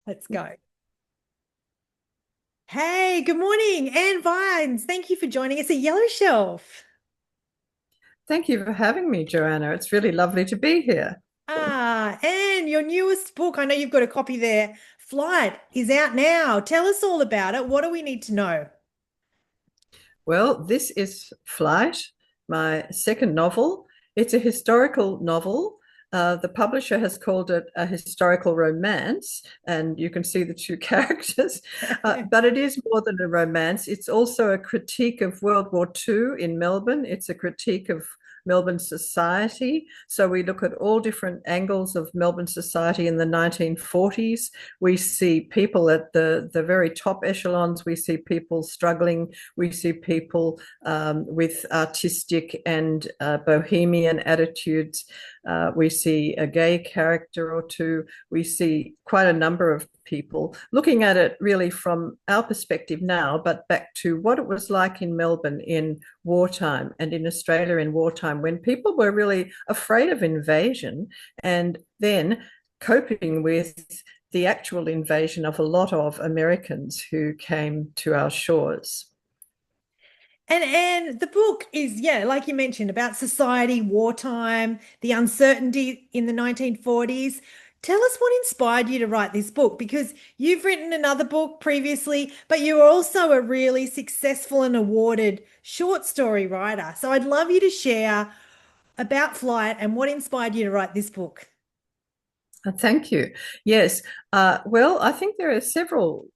Let's go. Hey, good morning, Anne Vines. Thank you for joining us at Yellow Shelf. Thank you for having me, Joanna. It's really lovely to be here. Anne, your newest book, I know you've got a copy there. Flight is out now. Tell us all about it. What do we need to know? Well, this is Flight, my second novel. It's a historical novel. The publisher has called it a historical romance, and you can see the two characters. But it is more than a romance. It's also a critique of World War II in Melbourne. It's a critique of Melbourne society. So we look at all different angles of Melbourne society in the 1940s. We see people at the very top echelons. We see people struggling. We see people with artistic and bohemian attitudes. We see a gay character or two. We see quite a number of people looking at it really from our perspective now, but back to what it was like in Melbourne in wartime and in Australia in wartime when people were really afraid of invasion and then coping with the actual invasion of a lot of Americans who came to our shores. And the book is, yeah, like you mentioned, about society, wartime, the uncertainty in the 1940s. Tell us what inspired you to write this book, because you've written another book previously, but you're also a really successful and awarded short story writer. So I'd love you to share about Flight and what inspired you to write this book. Thank you. Yes. Well, I think there are several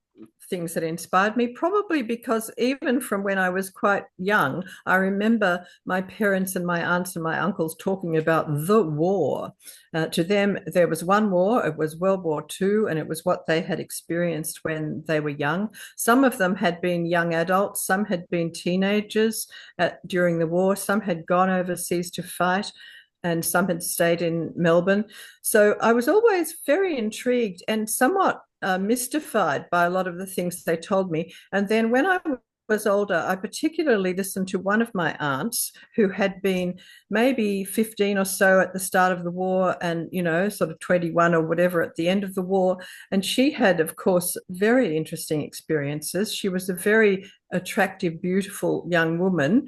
things that inspired me, probably because even from when I was quite young, I remember my parents and my aunts and my uncles talking about the war. To them, there was one war, it was World War II, and it was what they had experienced when they were young. Some of them had been young adults, some had been teenagers during the war, some had gone overseas to fight and some had stayed in Melbourne. So I was always very intrigued and somewhat mystified by a lot of the things they told me. And then when I was older, I particularly listened to one of my aunts who had been maybe 15 or so at the start of the war and, sort of 21 or whatever at the end of the war. And she had, of course, very interesting experiences. She was a very attractive, beautiful young woman.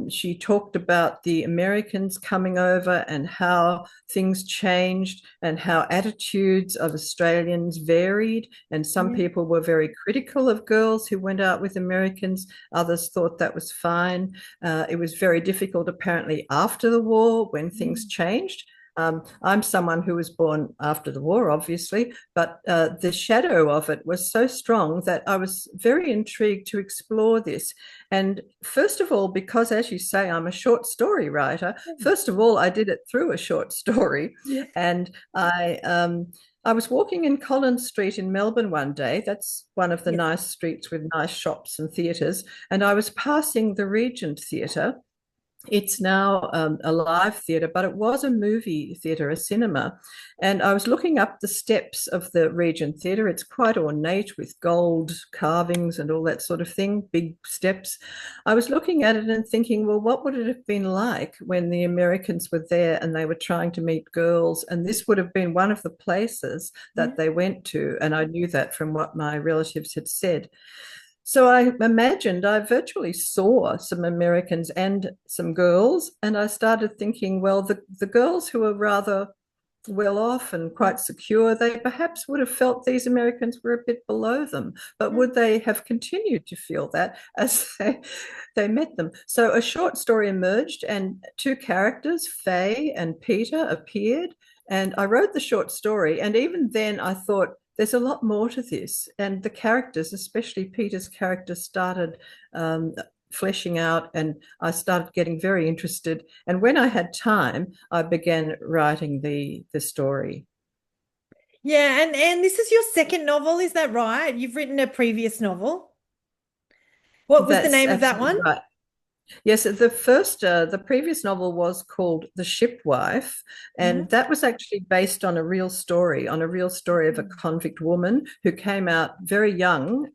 She talked about the Americans coming over and how things changed and how attitudes of Australians varied. And some Yeah. people were very critical of girls who went out with Americans. Others thought that was fine. It was very difficult, apparently, after the war when things changed. I'm someone who was born after the war, obviously, but the shadow of it was so strong that I was very intrigued to explore this. And first of all, because as you say, I'm a short story writer, first of all, I did it through a short story. Yeah. And I was walking in Collins Street in Melbourne one day. That's one of the Yes. nice streets with nice shops and theatres. And I was passing the Regent Theatre. It's now a live theatre, but it was a movie theatre, a cinema. And I was looking up the steps of the Regent Theatre. It's quite ornate with gold carvings and all that sort of thing, big steps. I was looking at it and thinking, well, what would it have been like when the Americans were there and they were trying to meet girls? And this would have been one of the places Yeah. that they went to. And I knew that from what my relatives had said. So I imagined I virtually saw some Americans and some girls, and I started thinking, well, the girls who were rather well off and quite secure, they perhaps would have felt these Americans were a bit below them, but would they have continued to feel that as they met them? So a short story emerged, and two characters, Faye and Peter, appeared. And I wrote the short story, and even then I thought, there's a lot more to this. And the characters, especially Peter's character, started fleshing out, and I started getting very interested. And when I had time, I began writing the story. Yeah, and this is your second novel, is that right? You've written a previous novel. What was the That's name of that absolutely one? right. Yes, the previous novel was called The Shipwife, Mhm. and that was actually based on a real story, of a convict woman who came out very young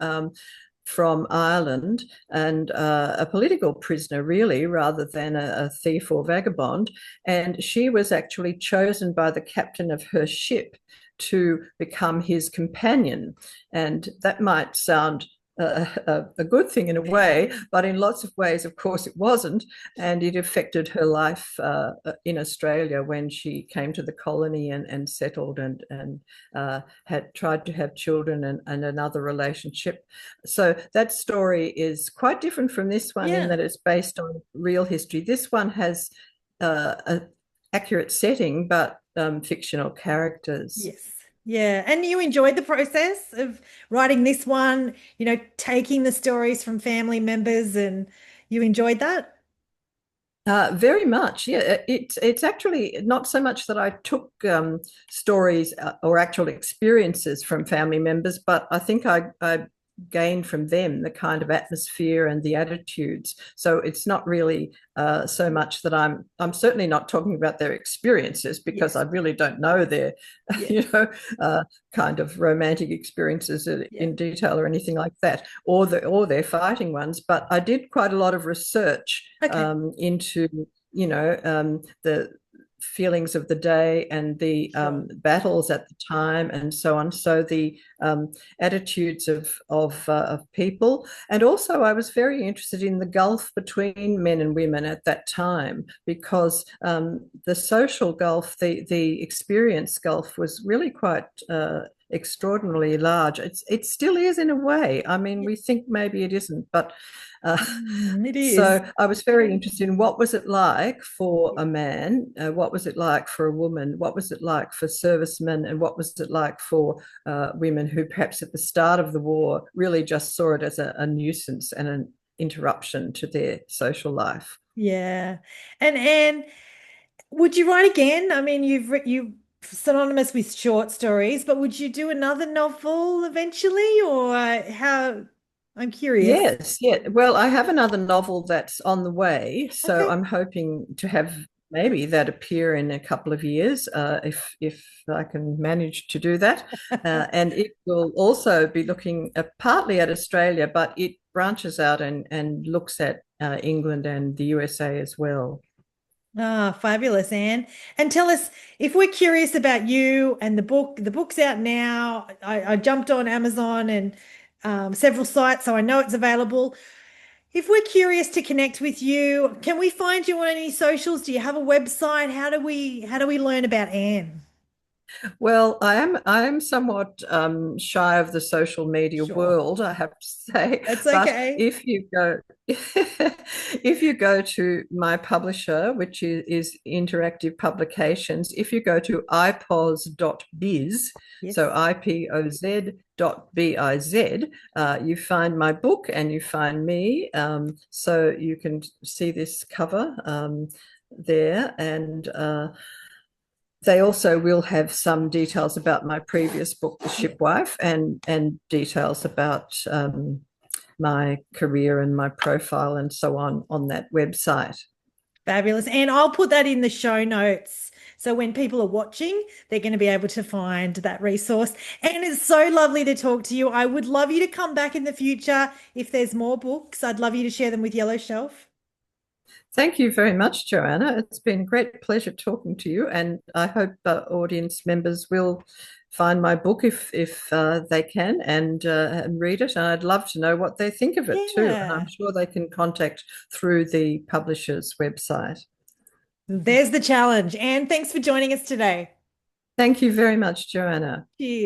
from Ireland and a political prisoner, really, rather than a thief or vagabond. And she was actually chosen by the captain of her ship to become his companion. And that might sound a good thing in a way, but in lots of ways, of course, it wasn't. And it affected her life in Australia when she came to the colony and settled and had tried to have children and another relationship. So that story is quite different from this one in Yeah. that it's based on real history. This one has an accurate setting, but fictional characters. Yes. Yeah. And you enjoyed the process of writing this one, taking the stories from family members, and you enjoyed that? Very much, yeah. It's actually not so much that I took stories or actual experiences from family members, but I think I gained from them the kind of atmosphere and the attitudes. So it's not really so much that I'm certainly not talking about their experiences because Yes. I really don't know their Yeah. you know kind of romantic experiences Yeah. in detail or anything like that, or their fighting ones. But I did quite a lot of research Okay. into the feelings of the day and the Sure. battles at the time and so on. So the attitudes of people, and also I was very interested in the gulf between men and women at that time because the social gulf, the experience gulf, was really quite extraordinarily large. It still is in a way. I mean, Yeah. we think maybe it isn't, but It is. so I was very interested in what was it like for a man, what was it like for a woman, what was it like for servicemen, and what was it like for women who perhaps at the start of the war really just saw it as a nuisance and an interruption to their social life. Yeah. And would you write again? I mean, you synonymous with short stories, but would you do another novel eventually, or how? I'm curious. Yes, yeah. Well, I have another novel that's on the way, so Okay. I'm hoping to have maybe that appear in a couple of years, if I can manage to do that. And it will also be looking partly at Australia, but it branches out and looks at England and the USA as well. Ah, fabulous, Anne. And tell us if we're curious about you and the book. The book's out now. I jumped on Amazon and several sites, so I know it's available. If we're curious to connect with you, can we find you on any socials? Do you have a website? How do we learn about Anne? Well, I am somewhat shy of the social media Sure. world, I have to say. That's But okay. if you go to my publisher, which is Interactive Publications, if you go to ipoz.biz, so Yes. ipoz.biz, you find my book and you find me. So you can see this cover there, and they also will have some details about my previous book, The Yeah. Shipwife, and details about my career and my profile and so on that website. Fabulous. And I'll put that in the show notes. So when people are watching, they're going to be able to find that resource. And it's so lovely to talk to you. I would love you to come back in the future if there's more books. I'd love you to share them with Yellow Shelf. Thank you very much, Joanna. It's been a great pleasure talking to you, and I hope audience members will find my book if they can and read it. And I'd love to know what they think of it too. And I'm Yeah. sure they can contact through the publisher's website. There's the challenge. And thanks for joining us today. Thank you very much, Joanna. Cheers.